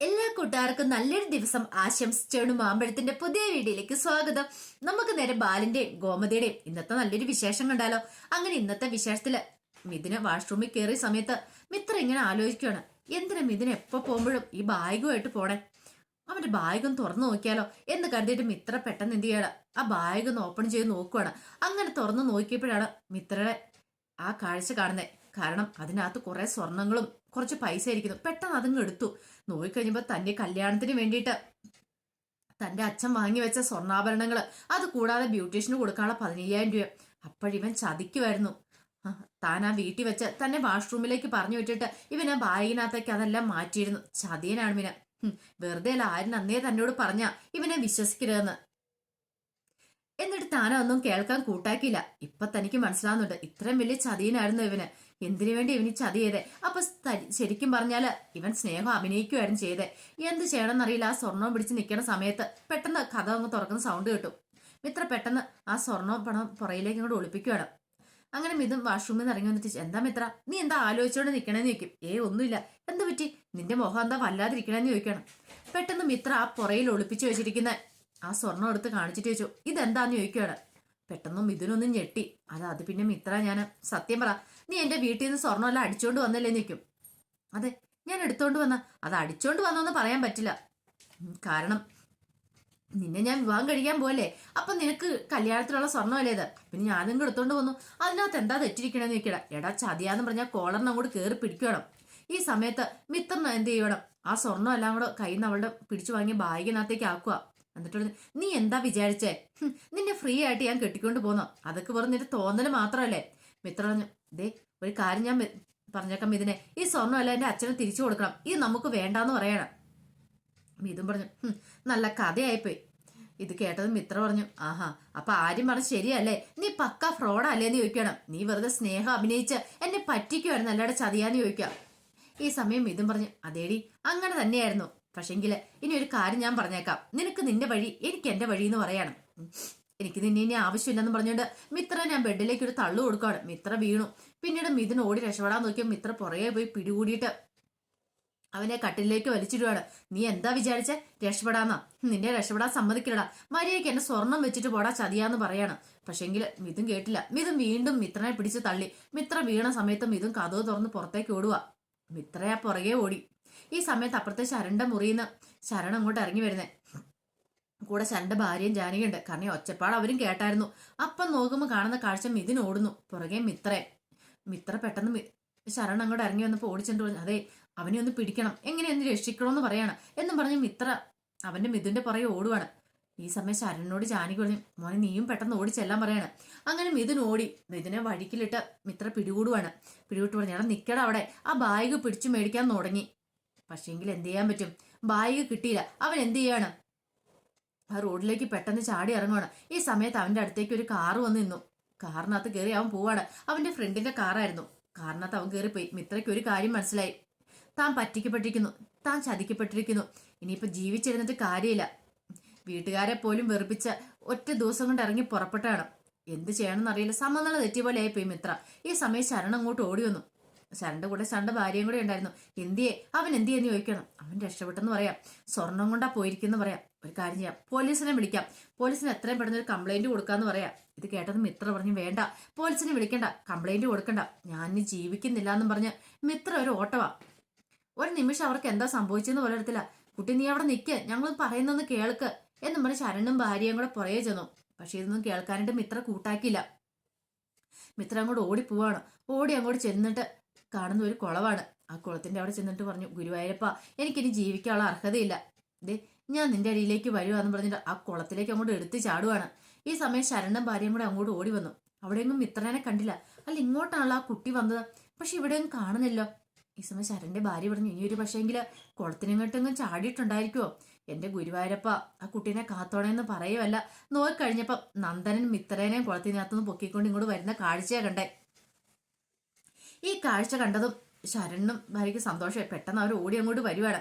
എല്ലാ കൂട്ടുകാർക്കും നല്ലൊരു ദിവസം ആശംസിച്ചോണ്ട് മാമ്പഴത്തിന്റെ പുതിയ വീഡിയോയിലേക്ക് സ്വാഗതം. നമുക്ക് നേരെ ബാലിന്റെയും ഗോമതിയുടെയും ഇന്നത്തെ നല്ലൊരു വിശേഷം കണ്ടാലോ. അങ്ങനെ ഇന്നത്തെ വിശേഷത്തില് മിഥുന വാഷ്റൂമിൽ കയറിയ സമയത്ത് മിത്ര ഇങ്ങനെ ആലോചിക്കുകയാണ്, എന്തിനാ മിഥുന എപ്പോ പോകുമ്പോഴും ഈ ബാഗുമായിട്ട് പോണേ, അവന്റെ ബാഗ് ഒന്ന് തുറന്നു നോക്കിയാലോ എന്ന് കരുതിയിട്ട് മിത്ര പെട്ടെന്ന് എന്ത് ചെയ്യണം, ആ ബാഗ് ഒന്ന് ഓപ്പൺ ചെയ്ത് നോക്കുവാണ്. അങ്ങനെ തുറന്നു നോക്കിയപ്പോഴാണ് മിത്രയുടെ ആ കാഴ്ച കാണുന്നത്. കാരണം അതിനകത്ത് കുറെ സ്വർണങ്ങളും കുറച്ച് പൈസ ഇരിക്കുന്നു. പെട്ടെന്ന് അതങ്ങ് എടുത്തു. നോക്കിക്കഴിഞ്ഞപ്പോ തന്റെ കല്യാണത്തിന് വേണ്ടിയിട്ട് തന്റെ അച്ഛൻ വാങ്ങി വെച്ച സ്വർണ്ണാഭരണങ്ങള്, അത് കൂടാതെ ബ്യൂട്ടീഷ്യന് കൊടുക്കാനുള്ള 15,000 രൂപ. അപ്പോഴിവൻ ചതിക്കുമായിരുന്നു. താൻ ആ വീട്ടിൽ വെച്ച് തന്നെ വാഷ്റൂമിലേക്ക് പറഞ്ഞു വിട്ടിട്ട് ഇവൻ ആ ബാഗിനകത്തേക്ക് അതെല്ലാം മാറ്റിയിരുന്നു. ചതിയനാണ് ഇവന്. വെറുതെ അല്ല, ആരും അന്നേ തന്നോട് പറഞ്ഞ ഇവനെ വിശ്വസിക്കരുതെന്ന്. എന്നിട്ട് താനൊന്നും കേൾക്കാൻ കൂട്ടാക്കിയില്ല. ഇപ്പൊ തനിക്ക് മനസ്സിലാവുന്നുണ്ട്, ഇത്രയും വലിയ ചതിയനായിരുന്നു ഇവന്. എന്തിനു വേണ്ടി ഇവന് ചതി ചെയ്തേ? അപ്പൊ ശരിക്കും പറഞ്ഞാല് ഇവൻ സ്നേഹം അഭിനയിക്കുമായിരുന്നു ചെയ്തേ. എന്ത് ചെയ്യണമെന്നറിയില്ല. ആ സ്വർണം പിടിച്ച് നിൽക്കുന്ന സമയത്ത് പെട്ടെന്ന് കഥ അങ്ങ് തുറക്കുന്ന സൗണ്ട് കിട്ടും. മിത്ര പെട്ടെന്ന് ആ സ്വർണം പണം പുറയിലേക്ക് ഇങ്ങോട്ട് ഒളിപ്പിക്കുകയാണ്. അങ്ങനെ മിഥുൻ വാഷ്റൂമിൽ നിന്ന് ഇറങ്ങി വന്നിട്ട്, എന്താ മിത്ര നീ എന്താ ആലോചിച്ചോണ്ട് നിൽക്കണേന്ന് ചോദിക്കും. ഒന്നുമില്ല. എന്താ പറ്റി, നിന്റെ മുഖം എന്താ വല്ലാതിരിക്കണേന്ന് ചോദിക്കണം. പെട്ടെന്ന് മിത്ര ആ പുറയിൽ ഒളിപ്പിച്ചു വെച്ചിരിക്കുന്ന ആ സ്വർണം എടുത്ത് കാണിച്ചിട്ട് ചോദിച്ചു, ഇതെന്താന്ന് ചോദിക്കുകയാണ്. പെട്ടെന്ന് മിഥുനൊന്നും ഞെട്ടി. അത് പിന്നെ മിത്ര, ഞാൻ സത്യം പറ, നീ എന്റെ വീട്ടിൽ നിന്ന് സ്വർണ്ണമെല്ലാം അടിച്ചോണ്ട് വന്നല്ലേ നിൽക്കും. അതെ, ഞാൻ എടുത്തോണ്ട് വന്ന. അത് അടിച്ചോണ്ട് വന്നോന്ന് പറയാൻ പറ്റില്ല. കാരണം നിന്നെ ഞാൻ വിവാഹം കഴിക്കാൻ പോലെ, അപ്പൊ നിനക്ക് കല്യാണത്തിനുള്ള സ്വർണ്ണമല്ലേ ഇത്, പിന്നെ ഞാനും എടുത്തോണ്ട് വന്നു. അതിനകത്ത് എന്താ തെറ്റിരിക്കണെന്ന് ചോദിക്കടാ. എടാ ചതിയാന്ന് പറഞ്ഞാൽ കോളറിന് അങ്ങോട്ട് കയറി പിടിക്കണം. ഈ സമയത്ത് മിത്രന് എന്ത് ചെയ്യണം, ആ സ്വർണ്ണം എല്ലാം കൂടെ കയ്യിൽ നിന്ന് അവളുടെ പിടിച്ചു വാങ്ങിയ ബാഗിനകത്തേക്ക് ആക്കുക. എന്നിട്ട് നീ എന്താ വിചാരിച്ചേ, നിന്നെ ഫ്രീ ആയിട്ട് ഞാൻ കെട്ടിക്കൊണ്ട് പോന്നോ? അതൊക്കെ വെറും നിന്റെ തോന്നല് മാത്രമല്ലേ. മിത്ര പറഞ്ഞു, ദേ ഒരു കാര്യം ഞാൻ പറഞ്ഞേക്കാം മിഥുനെ, ഈ സ്വർണ്ണമല്ല എന്റെ അച്ഛനെ തിരിച്ചു കൊടുക്കണം, ഇത് നമുക്ക് വേണ്ടാന്ന് പറയണം. മിഥുൻ പറഞ്ഞു, നല്ല കഥയായിപ്പോയി. ഇത് കേട്ടത് മിത്ര പറഞ്ഞു, ആഹാ, അപ്പൊ ആര്യം പറഞ്ഞ ശരിയല്ലേ, നീ പക്ക ഫ്രോഡല്ലേന്ന് ചോദിക്കണം. നീ വെറുതെ സ്നേഹം അഭിനയിച്ച് എന്നെ പറ്റിക്കുമായിരുന്നു, അല്ലാതെ ചതിയാന്ന് ചോദിക്കാം. ഈ സമയം മിഥുൻ പറഞ്ഞു, അതേടി അങ്ങനെ തന്നെയായിരുന്നു. പക്ഷെങ്കില് ഇനി ഒരു കാര്യം ഞാൻ പറഞ്ഞേക്കാം, നിനക്ക് നിന്റെ വഴി, എനിക്ക് എന്റെ വഴി എന്ന് പറയാണ്. എനിക്ക് നിന്നെ ഇനി ആവശ്യമില്ലെന്ന് പറഞ്ഞുകൊണ്ട് മിത്ര ഞാൻ ബെഡിലേക്ക് ഒരു തള്ളു കൊടുക്കുകയാണ്. മിത്ര വീണു. പിന്നീട് മിഥുൻ ഓടി രക്ഷപ്പെടാൻ നോക്കിയാൽ മിത്ര പുറകെ പോയി പിടികൂടിയിട്ട് അവനെ കട്ടിലേക്ക് വലിച്ചിടുവാണ്. നീ എന്താ വിചാരിച്ചേ, രക്ഷപ്പെടാന്നാ? നിന്നെ രക്ഷപ്പെടാൻ സമ്മതിക്കില്ലടാ, മര്യാദയ്ക്ക് എന്നെ സ്വർണം വെച്ചിട്ട് പോടാ ചതിയാന്ന് പറയാണ്. പക്ഷെങ്കിൽ മിഥുൻ കേട്ടില്ല. മിഥുൻ വീണ്ടും മിത്രനെ പിടിച്ച് തള്ളി. മിത്ര വീണ സമയത്ത് മിഥുൻ കതവ് തുറന്ന് പുറത്തേക്ക് ഓടുക. മിത്രയാ പുറകെ ഓടി. ഈ സമയത്ത് അപ്പുറത്തെ ശരണിന്റെ മുറിയിന്ന് ശരൺ അങ്ങോട്ട് ഇറങ്ങി വരുന്നേ. കൂടെ ശരണിന്റെ ഭാര്യയും ജാനകിയുണ്ട്. കാരണം ഒച്ചപ്പാട് അവരും കേട്ടായിരുന്നു. അപ്പം നോക്കുമ്പോൾ കാണുന്ന കാഴ്ച മിഥുൻ ഓടുന്നു, പുറകെ മിത്ര പെട്ടെന്ന് ശരൺ അങ്ങോട്ട് ഇറങ്ങി വന്നപ്പോൾ ഓടിച്ചെന്ന് പറഞ്ഞു, അതെ അവനെ ഒന്ന് പിടിക്കണം, എങ്ങനെയൊന്ന് രക്ഷിക്കണമെന്ന് പറയാണ്. എന്നും പറഞ്ഞ് മിത്ര അവന്റെ മിഥുന്റെ പുറകെ ഓടുവാണ്. ഈ സമയം ശരണിനോട് ജാനകി പറഞ്ഞു, മോനെ നീയും പെട്ടെന്ന് ഓടിച്ചെല്ലാം പറയാണ്. അങ്ങനെ മിഥുൻ ഓടി. മിഥുനെ വഴിക്കിലിട്ട് മിത്ര പിടികൂടുവാണ്. പിടികൂട്ട് പറഞ്ഞു, എടാ നിക്കടാ അവിടെ, ആ ബാഗ് പിടിച്ചു മേടിക്കാൻ തുടങ്ങി. പക്ഷേങ്കിൽ എന്ത് ചെയ്യാൻ പറ്റും, ബാഗ് കിട്ടിയില്ല. അവൻ എന്ത് ചെയ്യാണ്, ആ റോഡിലേക്ക് പെട്ടെന്ന് ചാടി ഇറങ്ങുവാണ്. ഈ സമയത്ത് അവന്റെ അടുത്തേക്ക് ഒരു കാറ് വന്ന് നിന്നു. കാറിനകത്ത് കയറി അവൻ പോവാണ്. അവന്റെ ഫ്രണ്ടിന്റെ കാറായിരുന്നു. കാറിനകത്ത് അവൻ കയറിപ്പോയി. മിത്രയ്ക്ക് ഒരു കാര്യം മനസ്സിലായി, താൻ പറ്റിക്കപ്പെട്ടിരിക്കുന്നു, താൻ ചതിക്കപ്പെട്ടിരിക്കുന്നു. ഇനിയിപ്പോ ജീവിച്ചിരുന്നിട്ട് കാര്യമില്ല. വീട്ടുകാരെ പോലും വെറുപ്പിച്ച ഒറ്റ ദിവസം കൊണ്ട് ഇറങ്ങി പുറപ്പെട്ടാണ്. എന്ത് ചെയ്യണമെന്ന് അറിയില്ല. സമനില തെറ്റിയ പോലെ ആയിപ്പോയി മിത്ര. ഈ സമയം ശരൺ അങ്ങോട്ട് ഓടി വന്നു. ശരണിന്റെ കൂടെ ശരണിന്റെ ഭാര്യയും കൂടെ ഉണ്ടായിരുന്നു. അവൻ എന്തിയെന്ന് ചോദിക്കണം. അവൻ രക്ഷപ്പെട്ടെന്ന് പറയാം, സ്വർണം കൊണ്ടാ പോയിരിക്കുന്ന പറയാം. ഒരു കാര്യം ചെയ്യാം, പോലീസിനെ വിളിക്കാം, പോലീസിന് എത്രയും പെട്ടെന്ന് ഒരു കംപ്ലൈന്റ് കൊടുക്കാന്ന് പറയാം. ഇത് കേട്ടത് മിത്ര പറഞ്ഞു, വേണ്ട, പോലീസിനെ വിളിക്കണ്ട, കംപ്ലൈന്റ് കൊടുക്കണ്ട, ഞാൻ ഇനി ജീവിക്കുന്നില്ല എന്നും പറഞ്ഞ് മിത്ര ഒരു ഓട്ടവാ. ഒരു നിമിഷം അവർക്ക് എന്താ സംഭവിച്ചെന്ന് പോലെ എടുത്തില്ല. കുട്ടി നീ അവിടെ നിൽക്ക്, ഞങ്ങൾ പറയുന്നൊന്ന് കേൾക്ക് എന്നും പറഞ്ഞ് ശരണ്ണും ഭാര്യയും കൂടെ പുറകെ ചെന്നു. പക്ഷെ ഇതൊന്നും കേൾക്കാനായിട്ട് മിത്ര കൂട്ടാക്കിയില്ല. മിത്ര അങ്ങോട്ട് ഓടിപ്പോവാണ്. ഓടി അങ്ങോട്ട് ചെന്നിട്ട് കാണുന്ന ഒരു കുളവാണ്. ആ കുളത്തിന്റെ അവിടെ ചെന്നിട്ട് പറഞ്ഞു, ഗുരുവായൂരപ്പ, എനിക്കിനി ജീവിക്കാനുള്ള അർഹതയില്ല, ദേ ഞാൻ നിന്റെ അടിയിലേക്ക് വരുവാന്ന് പറഞ്ഞിട്ട് ആ കുളത്തിലേക്ക് അങ്ങോട്ട് എടുത്ത് ചാടുവാണ്. ഈ സമയം ശരണും ഭാര്യയും കൂടെ അങ്ങോട്ട് ഓടി വന്നു. അവിടെയൊന്നും മിത്രനെ കണ്ടില്ല. അല്ല, ഇങ്ങോട്ടാണല്ലോ ആ കുട്ടി വന്നത്, പക്ഷെ ഇവിടെയൊന്നും കാണുന്നില്ലോ. ഈ സമയം ശരണിന്റെ ഭാര്യ പറഞ്ഞു, ഇനിയൊരു പക്ഷേങ്കില് കുളത്തിനെങ്ങോട്ടെങ്കിലും ചാടിയിട്ടുണ്ടായിരിക്കുവോ? എന്റെ ഗുരുവായൂരപ്പ, ആ കുട്ടീനെ കാത്തോണേന്ന് പറയുമല്ല. നോക്കിക്കഴിഞ്ഞപ്പോ നന്ദനും മിത്രനെയും കുളത്തിനകത്തുനിന്ന് പൊക്കിക്കൊണ്ട് ഇങ്ങോട്ട് വരുന്ന കാഴ്ചയാ കണ്ടേ. ഈ കാഴ്ച കണ്ടതും ശരണിനും ഭാര്യയ്ക്ക് സന്തോഷമായി. പെട്ടെന്ന് അവർ ഓടി അങ്ങോട്ട് വരുവാണ്.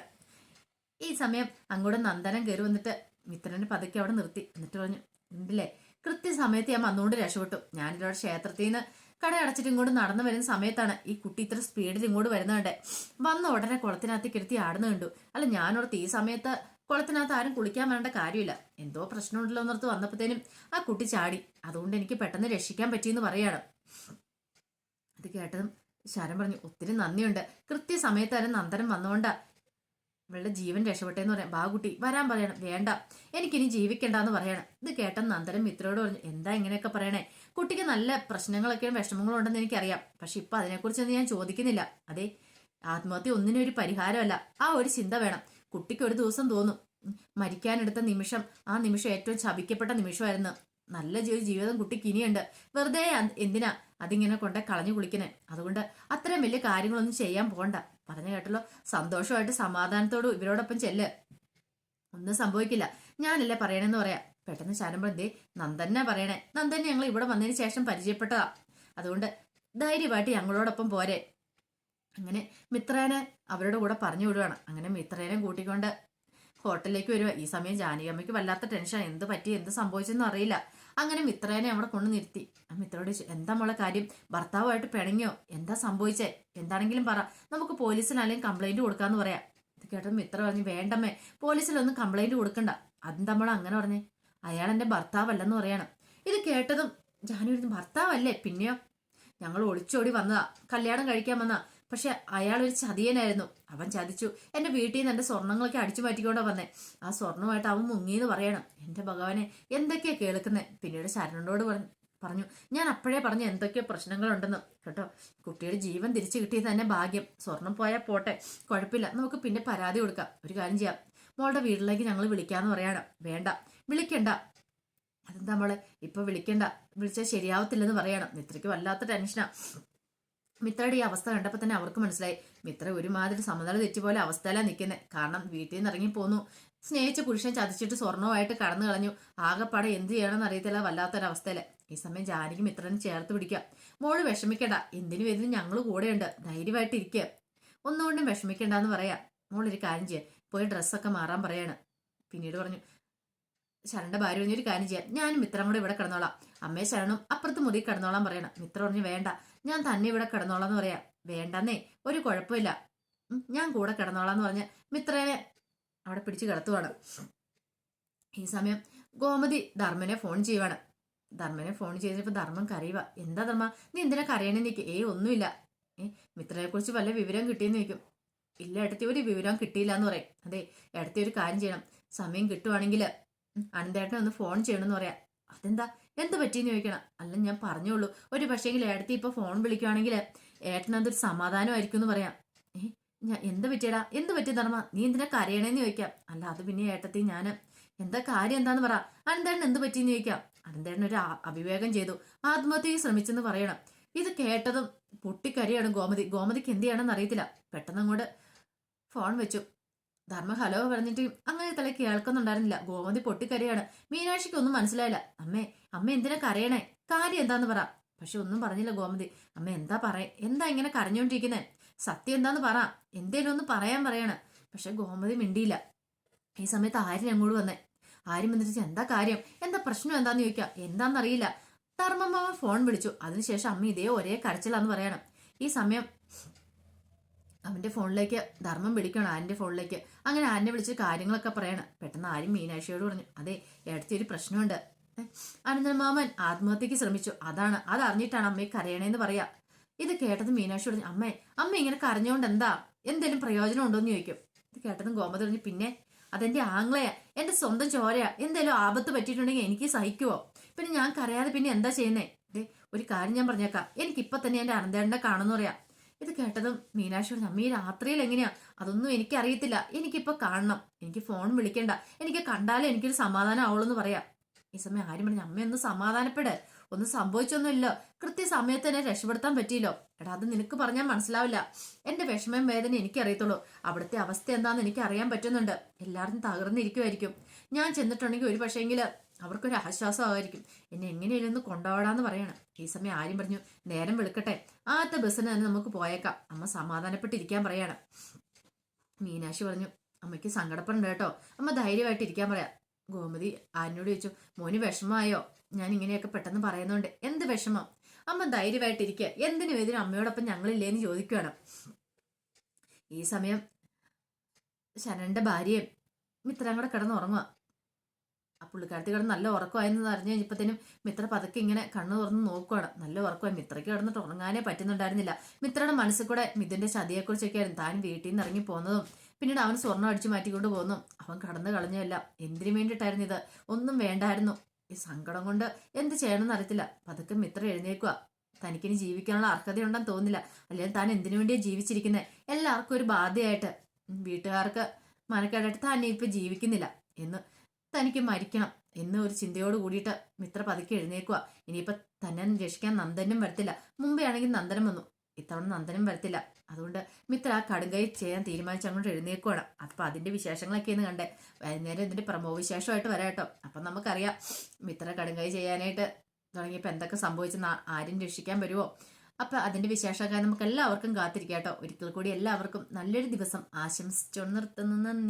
ഈ സമയം അങ്ങോട്ട് നന്ദനം കയറി വന്നിട്ട് മിത്രനെ പതുക്കെ അവിടെ നിർത്തി. എന്നിട്ട് പറഞ്ഞു, ഉണ്ടല്ലേ, കൃത്യസമയത്ത് ഞാൻ വന്നുകൊണ്ട് രക്ഷപ്പെട്ടു. ഞാനിവിടെ ക്ഷേത്രത്തിൽ നിന്ന് കട അടച്ചിട്ട് ഇങ്ങോട്ട് നടന്നു വരുന്ന സമയത്താണ് ഈ കുട്ടി ഇത്ര സ്പീഡിൽ ഇങ്ങോട്ട് വരുന്നുണ്ട്. വന്ന ഉടനെ കുളത്തിനകത്ത് കിടത്തി ആടുന്ന കണ്ടു. അല്ല, ഞാനോർത്ത് ഈ സമയത്ത് കുളത്തിനകത്ത് ആരും കുളിക്കാൻ വരേണ്ട കാര്യമില്ല, എന്തോ പ്രശ്നമുണ്ടല്ലോ എന്നോർത്ത് വന്നപ്പോഴത്തേനും ആ കുട്ടി ചാടി. അതുകൊണ്ട് എനിക്ക് പെട്ടെന്ന് രക്ഷിക്കാൻ പറ്റിയെന്ന് പറയാണ്. അത് കേട്ടതും ശരൺ പറഞ്ഞു, ഒത്തിരി നന്ദിയുണ്ട്, കൃത്യസമയത്താരും നന്ദനം വന്നുകൊണ്ടാ ഇവളുടെ ജീവൻ രക്ഷപ്പെട്ടെന്ന് പറയാം. ബാകുട്ടി വരാൻ പറയണം. വേണ്ട, എനിക്കിനി ജീവിക്കണ്ടെന്ന് പറയണം. ഇത് കേട്ട നന്ദനം മിത്രയോട് പറഞ്ഞു, എന്താ ഇങ്ങനെയൊക്കെ പറയണേ? കുട്ടിക്ക് നല്ല പ്രശ്നങ്ങളൊക്കെയും വിഷമങ്ങളും ഉണ്ടെന്ന് എനിക്കറിയാം, പക്ഷെ ഇപ്പൊ അതിനെക്കുറിച്ചൊന്നും ഞാൻ ചോദിക്കുന്നില്ല. അതെ, ആത്മഹത്യ ഒന്നിനും ഒരു പരിഹാരമല്ല, ആ ഒരു ചിന്ത വേണം. കുട്ടിക്ക് ഒരു ദിവസം തോന്നും മരിക്കാനെടുത്ത നിമിഷം, ആ നിമിഷം ഏറ്റവും ശപിക്കപ്പെട്ട നിമിഷമായിരുന്നു. നല്ല ജീവിതം കുട്ടിക്ക് ഇനിയുണ്ട്, വെറുതെ എന്തിനാ അതിങ്ങനെ കൊണ്ടേ കളഞ്ഞു കുളിക്കണേ? അതുകൊണ്ട് അത്രയും വലിയ കാര്യങ്ങളൊന്നും ചെയ്യാൻ പോകണ്ട. പറഞ്ഞു കേട്ടല്ലോ, സന്തോഷമായിട്ട് സമാധാനത്തോടും ഇവരോടൊപ്പം ചെല്ല്, ഒന്നും സംഭവിക്കില്ല, ഞാനല്ലേ പറയണെന്ന് പറയാം. പെട്ടെന്ന് ശരമ്പം എന്തേ നന്ദനെ പറയണേ? നന്ദനെ ഞങ്ങൾ ഇവിടെ വന്നതിന് ശേഷം പരിചയപ്പെട്ടതാ, അതുകൊണ്ട് ധൈര്യമായിട്ട് ഞങ്ങളോടൊപ്പം പോരെ. അങ്ങനെ മിത്രേനെ അവരുടെ കൂടെ പറഞ്ഞു വിടുവാണ്. അങ്ങനെ മിത്രേനെ കൂട്ടിക്കൊണ്ട് ഹോട്ടലിലേക്ക് വരുക. ഈ സമയം ജാനകിയമ്മയ്ക്ക് വല്ലാത്ത ടെൻഷൻ, എന്ത് പറ്റി എന്ത് സംഭവിച്ചെന്ന് അറിയില്ല. അങ്ങനെ മിത്രേനെ അവിടെ കൊണ്ടു നിർത്തി. ആ മിത്രയോട് എന്താ മോളെ കാര്യം, ഭർത്താവുമായിട്ട് പിണങ്ങിയോ, എന്താ സംഭവിച്ചേ, എന്താണെങ്കിലും പറ, നമുക്ക് പോലീസിനാണെങ്കിൽ കംപ്ലൈന്റ് കൊടുക്കാന്ന് പറയാം. ഇത് കേട്ടത് മിത്ര പറഞ്ഞു, വേണ്ടമ്മേ, പോലീസിലൊന്നും കംപ്ലൈന്റ് കൊടുക്കണ്ട. അതെന്താ മോളെ അങ്ങനെ പറഞ്ഞേ? അയാൾ എന്റെ ഭർത്താവല്ലെന്ന് പറയണം. ഇത് കേട്ടതും ജാനു, ഭർത്താവല്ലേ, പിന്നെയോ, ഞങ്ങൾ ഒളിച്ചോടി വന്നതാ, കല്യാണം കഴിക്കാൻ വന്നതാ, പക്ഷെ അയാൾ ഒരു ചതിയനായിരുന്നു, അവൻ ചതിച്ചു, എന്റെ വീട്ടിൽ നിന്ന് എന്റെ സ്വർണ്ണങ്ങളൊക്കെ അടിച്ചു മാറ്റിക്കൊണ്ടാ വന്നേ, ആ സ്വർണ്ണമായിട്ട് അവൻ മുങ്ങിന്ന് പറയണം. എന്റെ ഭഗവാനെ, എന്തൊക്കെയാ കേൾക്കുന്നേ? പിന്നീട് ശരണനോട് പറഞ്ഞു, ഞാൻ അപ്പോഴേ പറഞ്ഞു എന്തൊക്കെയോ പ്രശ്നങ്ങളുണ്ടെന്ന് കേട്ടോ, കുട്ടിയുടെ ജീവൻ തിരിച്ചു കിട്ടിയത് തന്നെ ഭാഗ്യം, സ്വർണം പോയാൽ പോട്ടെ, കുഴപ്പമില്ല, നമുക്ക് പിന്നെ പരാതി കൊടുക്കാം. ഒരു കാര്യം ചെയ്യാം, മോളുടെ വീട്ടിലേക്ക് ഞങ്ങൾ വിളിക്കാന്ന് പറയണം. വേണ്ട, വിളിക്കണ്ട. അതെന്താ മോളെ, ഇപ്പൊ വിളിക്കണ്ട, വിളിച്ചാൽ ശരിയാവത്തില്ലെന്ന് പറയണം. മിത്രയ്ക്ക് വല്ലാത്ത ടെൻഷനാ. മിത്രയുടെ ഈ അവസ്ഥ കണ്ടപ്പോൾ തന്നെ അവർക്ക് മനസ്സിലായി, മിത്ര ഒരുമാതിരി സമനില തെറ്റുപോലെ അവസ്ഥയിലാണ് നിൽക്കുന്നത്. കാരണം വീട്ടിൽ നിന്ന് ഇറങ്ങി പോന്നു, സ്നേഹിച്ച പുരുഷൻ ചതിച്ചിട്ട് സ്വർണ്ണമായിട്ട് കടന്നു കളഞ്ഞു, ആകെപ്പാടെ എന്ത് ചെയ്യണമെന്ന് അറിയത്തില്ല, വല്ലാത്തൊരവസ്ഥയില്. ഈ സമയം ജാനകി മിത്രനെ ചേർത്ത് പിടിക്കുക. മോള് വിഷമിക്കണ്ട, എന്തിനും ഏതിനും ഞങ്ങൾ കൂടെയുണ്ട്, ധൈര്യമായിട്ട് ഇരിക്കുക, ഒന്നുകൊണ്ടും വിഷമിക്കണ്ടെന്ന് പറയാം. മോളൊരു കാര്യം ചെയ്യാം, പോയി ഡ്രസ്സൊക്കെ മാറാൻ പറയാണ്. പിന്നീട് പറഞ്ഞു, ശരണിന്റെ ഭാര്യ പറഞ്ഞൊരു കാര്യം ചെയ്യാം, ഞാനും മിത്രം കൂടെ ഇവിടെ കിടന്നോളാം, അമ്മയെ ശരണും അപ്പുറത്ത് മുറി കിടന്നോളാൻ പറയണം. മിത്ര പറഞ്ഞു, വേണ്ട, ഞാൻ തന്നെ ഇവിടെ കിടന്നോളാന്ന് പറയാം. വേണ്ടെന്നേ, ഒരു കുഴപ്പമില്ല, ഞാൻ കൂടെ കിടന്നോളാന്ന് പറഞ്ഞ് മിത്രനെ അവിടെ പിടിച്ച് കിടത്തുവാണ്. ഈ സമയം ഗോമതി ധർമ്മനെ ഫോൺ ചെയ്യുവാണ്. ധർമ്മനെ ഫോൺ ചെയ്തപ്പോ ധർമ്മം കരയുക. എന്താ ധർമ്മ, നീ എന്തിനാ കരയണേ നിൽക്കും? ഒന്നുമില്ല. മിത്രനെ കുറിച്ച് വല്ല വിവരം കിട്ടിയെന്ന് ചോദിക്കും. ഇല്ല ഏട്ടത്തി, ഒരു വിവരം കിട്ടിയില്ല എന്ന് പറയും. അതെ ഏട്ടത്തി, ഒരു കാര്യം ചെയ്യണം, സമയം കിട്ടുവാണെങ്കിൽ അനന്തേട്ടനെ ഒന്ന് ഫോൺ ചെയ്യണമെന്ന് പറയാം. അതെന്താ, എന്ത് പറ്റിയെന്ന് ചോദിക്കണം. അല്ല, ഞാൻ പറഞ്ഞോളൂ, ഒരു പക്ഷേങ്കിൽ ഏട്ടത്തി ഇപ്പൊ ഫോൺ വിളിക്കുവാണെങ്കിൽ ഏട്ടനതൊരു സമാധാനമായിരിക്കും എന്ന് പറയാം. ഞാൻ എന്ത് പറ്റിയടാ, എന്ത് പറ്റി ധർമ്മ, നീ എന്തിനാ കരയണേന്ന് ചോദിക്കാം. അല്ല, അത് പിന്നെ ഏട്ടത്തി, ഞാൻ എന്താ കാര്യം എന്താന്ന് പറ, അനന്തേട്ടൻ എന്ത് പറ്റിയെന്ന് ചോദിക്കാം. അനന്തേട്ടൻ ഒരു അവിവേകം ചെയ്തു, ആത്മഹത്യക്ക് ശ്രമിച്ചെന്ന് പറയണം. ഇത് കേട്ടതും പൊട്ടിക്കരിയാണ് ഗോമതി. ഗോമതിക്ക് എന്ത് ചെയ്യണമെന്ന് അറിയത്തില്ല. പെട്ടെന്ന് അങ്ങോട്ട് ഫോൺ വെച്ചു. ധർമ്മ ഹലോ പറഞ്ഞിട്ട് അങ്ങനെ തല കേൾക്കുന്നുണ്ടായിരുന്നില്ല. ഗോമതി പൊട്ടിക്കരയാണ്. മീനാക്ഷിക്ക് ഒന്നും മനസ്സിലായില്ല. അമ്മ എന്തിനാ കരയണേ, കാര്യം എന്താന്ന് പറ. പക്ഷെ ഒന്നും പറഞ്ഞില്ല ഗോമതി. അമ്മ എന്താ ഇങ്ങനെ കരഞ്ഞോണ്ടിരിക്കുന്നേ, സത്യം എന്താന്ന് പറ, എന്തേലും ഒന്ന് പറയാൻ പറയാണ്. പക്ഷെ ഗോമതി മിണ്ടിയില്ല. ഈ സമയത്ത് ആര്യൻ അങ്ങോട്ട് വന്നേ. ആര്യം വന്നിട്ട് എന്താ കാര്യം, എന്താ പ്രശ്നം എന്താന്ന് ചോദിക്കാം. എന്താണെന്നറിയില്ല. ധർമ്മമ്മ ഫോൺ വിളിച്ചു. അതിനുശേഷം അമ്മ ഇതേ ഒരേ കരച്ചിലാന്ന് പറയണം. ഈ സമയം അവന്റെ ഫോണിലേക്ക് ധർമ്മം വിളിക്കണം, ആരിന്റെ ഫോണിലേക്ക്. അങ്ങനെ ആരിനെ വിളിച്ച് കാര്യങ്ങളൊക്കെ പറയണം. പെട്ടെന്ന് ആരും മീനാക്ഷിയോട് പറഞ്ഞു, അതെ ഏടത്തി, ഒരു പ്രശ്നമുണ്ട്, അനന്തമാമൻ ആത്മഹത്യക്ക് ശ്രമിച്ചു, അതറിഞ്ഞിട്ടാണ് അമ്മയെ കരയണേന്ന് പറയാ. ഇത് കേട്ടത് മീനാക്ഷി പറഞ്ഞു, അമ്മ ഇങ്ങനെ കരഞ്ഞോണ്ട് എന്തേലും പ്രയോജനം ഉണ്ടോന്ന് ചോദിക്കും. ഇത് കേട്ടതും ഗോമതി പറഞ്ഞു, പിന്നെ അതെന്റെ ആംഗ്ലയാ, എന്റെ സ്വന്തം ചോരയാ, എന്തേലും ആപത്ത് പറ്റിയിട്ടുണ്ടെങ്കിൽ എനിക്ക് സഹിക്കുവോ, പിന്നെ ഞാൻ കരയാതെ പിന്നെ എന്താ ചെയ്യുന്നേ? ഒരു കാര്യം ഞാൻ പറഞ്ഞേക്കാം, എനിക്കിപ്പൊ തന്നെ എന്റെ അനന്തേട്ടനെ കാണുന്നു പറയാം. ഇത് കേട്ടതും മീനാക്ഷി പറഞ്ഞു, അമ്മ ഈ രാത്രിയിൽ എങ്ങനെയാ, അതൊന്നും എനിക്കറിയത്തില്ല, എനിക്കിപ്പൊ കാണണം, എനിക്ക് ഫോൺ വിളിക്കണ്ട, എനിക്ക് കണ്ടാലേ എനിക്കൊരു സമാധാനം ആവുള്ളൂ എന്ന് പറയാം. ഈ സമയം ആരും പറഞ്ഞു, അമ്മയൊന്ന് സമാധാനപ്പെട്, ഒന്നും സംഭവിച്ചൊന്നുമില്ലോ, കൃത്യസമയത്ത് തന്നെ രക്ഷപ്പെടുത്താൻ പറ്റിയില്ലോ. എടാ, അത് നിനക്ക് പറഞ്ഞാൽ മനസ്സിലാവില്ല, എന്റെ വിഷമം വേദന എനിക്കറിയത്തുള്ളൂ, അവിടുത്തെ അവസ്ഥ എന്താന്ന് എനിക്ക് അറിയാൻ പറ്റുന്നുണ്ട്, എല്ലാവരും തകർന്നിരിക്കുമായിരിക്കും, ഞാൻ ചെന്നിട്ടുണ്ടെങ്കിൽ ഒരു പക്ഷേങ്കിൽ അവർക്കൊരു ആശ്വാസമായിരിക്കും, എന്നെ എങ്ങനെയാലും ഒന്ന് കൊണ്ടുപോടാന്ന് പറയണം. ഈ സമയം ആര്യം പറഞ്ഞു, നേരം വെളുക്കട്ടെ, ആദ്യത്തെ ബസ്സിന് തന്നെ നമുക്ക് പോയേക്കാം, അമ്മ സമാധാനപ്പെട്ടിരിക്കാൻ പറയാണ്. മീനാക്ഷി പറഞ്ഞു, അമ്മയ്ക്ക് സങ്കടപ്പെടുന്നുണ്ട് കേട്ടോ, അമ്മ ധൈര്യമായിട്ട് ഇരിക്കാൻ പറയാം. ഗോമതി ആരിനോട് ചോദിച്ചു, മോന് വിഷമമായോ, ഞാൻ ഇങ്ങനെയൊക്കെ പെട്ടെന്ന് പറയുന്നുണ്ട്. എന്ത് വിഷമം? അമ്മ ധൈര്യമായിട്ടിരിക്കുക, എന്തിനും ഇതിനും അമ്മയോടൊപ്പം ഞങ്ങളില്ലേന്ന് ചോദിക്കുകയാണ്. ഈ സമയം ശരണിന്റെ ഭാര്യയും മിത്രം കൂടെ കിടന്നുറങ്ങുക. ആ പുള്ളിക്കാരത്തി കിടന്ന് നല്ല ഉറക്കമായെന്ന് അറിഞ്ഞു കഴിഞ്ഞപ്പോഴത്തേനും മിത്ര പതുക്കെ ഇങ്ങനെ കണ്ണു തുറന്ന് നോക്കുവാണ്. നല്ല ഉറക്കമായി. മിത്രയ്ക്ക് കിടന്നിട്ട് ഉറങ്ങാനേ പറ്റുന്നുണ്ടായിരുന്നില്ല. മിത്രയുടെ മനസ്സിൽ കൂടെ മിഥുന്റെ ചതിയെക്കുറിച്ചൊക്കെയായിരുന്നു. താൻ വീട്ടിൽ നിന്ന് ഇറങ്ങി പോകുന്നതും പിന്നീട് അവൻ സ്വർണ്ണം അടിച്ചു മാറ്റിക്കൊണ്ട് പോകുന്നു. അവൻ കടന്നു കളഞ്ഞല്ല. എന്തിനു വേണ്ടിയിട്ടായിരുന്നു ഇത്? ഒന്നും വേണ്ടായിരുന്നു. ഈ സങ്കടം കൊണ്ട് എന്ത് ചെയ്യണമെന്ന് അറിയത്തില്ല. പതുക്കെ മിത്ര എഴുന്നേക്കുക. തനിക്കിനി ജീവിക്കാനുള്ള അർഹതയുണ്ടെന്ന് തോന്നില്ല. അല്ലെങ്കിൽ താൻ എന്തിനു വേണ്ടിയാണ് ജീവിച്ചിരിക്കുന്നത്? എല്ലാവർക്കും ഒരു ബാധയായിട്ട്, വീട്ടുകാർക്ക് മനക്കേടായിട്ട് താൻ ഇപ്പൊ ജീവിക്കുന്നില്ല എന്ന്, തനിക്ക് മരിക്കണം എന്ന് ഒരു ചിന്തയോട് കൂടിയിട്ട് മിത്ര പതുക്കെ എഴുന്നേക്കുക. ഇനിയിപ്പൊ തന്നെ രക്ഷിക്കാൻ നന്ദനും വരത്തില്ല. മുമ്പേ ആണെങ്കിൽ നന്ദനം വന്നു, ഇത്തവണ നന്ദനം വരത്തില്ല. അതുകൊണ്ട് മിത്ര ആ കടുങ്കൈ ചെയ്യാൻ തീരുമാനിച്ച് അങ്ങോട്ട് എഴുന്നേക്കുവാണ്. അപ്പൊ അതിന്റെ വിശേഷങ്ങളൊക്കെയെന്ന് കണ്ടേ. വൈകുന്നേരം ഇതിന്റെ പ്രമോ വിശേഷമായിട്ട് വരാം കേട്ടോ. അപ്പൊ നമുക്കറിയാം മിത്ര കടുങ്കൈ ചെയ്യാനായിട്ട് തുടങ്ങിയപ്പോ എന്തൊക്കെ സംഭവിച്ചെന്ന്, ആരും രക്ഷിക്കാൻ വരുമോ? അപ്പൊ അതിന്റെ വിശേഷമൊക്കെ നമുക്ക് എല്ലാവർക്കും കാത്തിരിക്കാം കേട്ടോ. ഒരിക്കൽ കൂടി എല്ലാവർക്കും നല്ലൊരു ദിവസം ആശംസിച്ചു നിർത്തുന്നു. നന്ദി.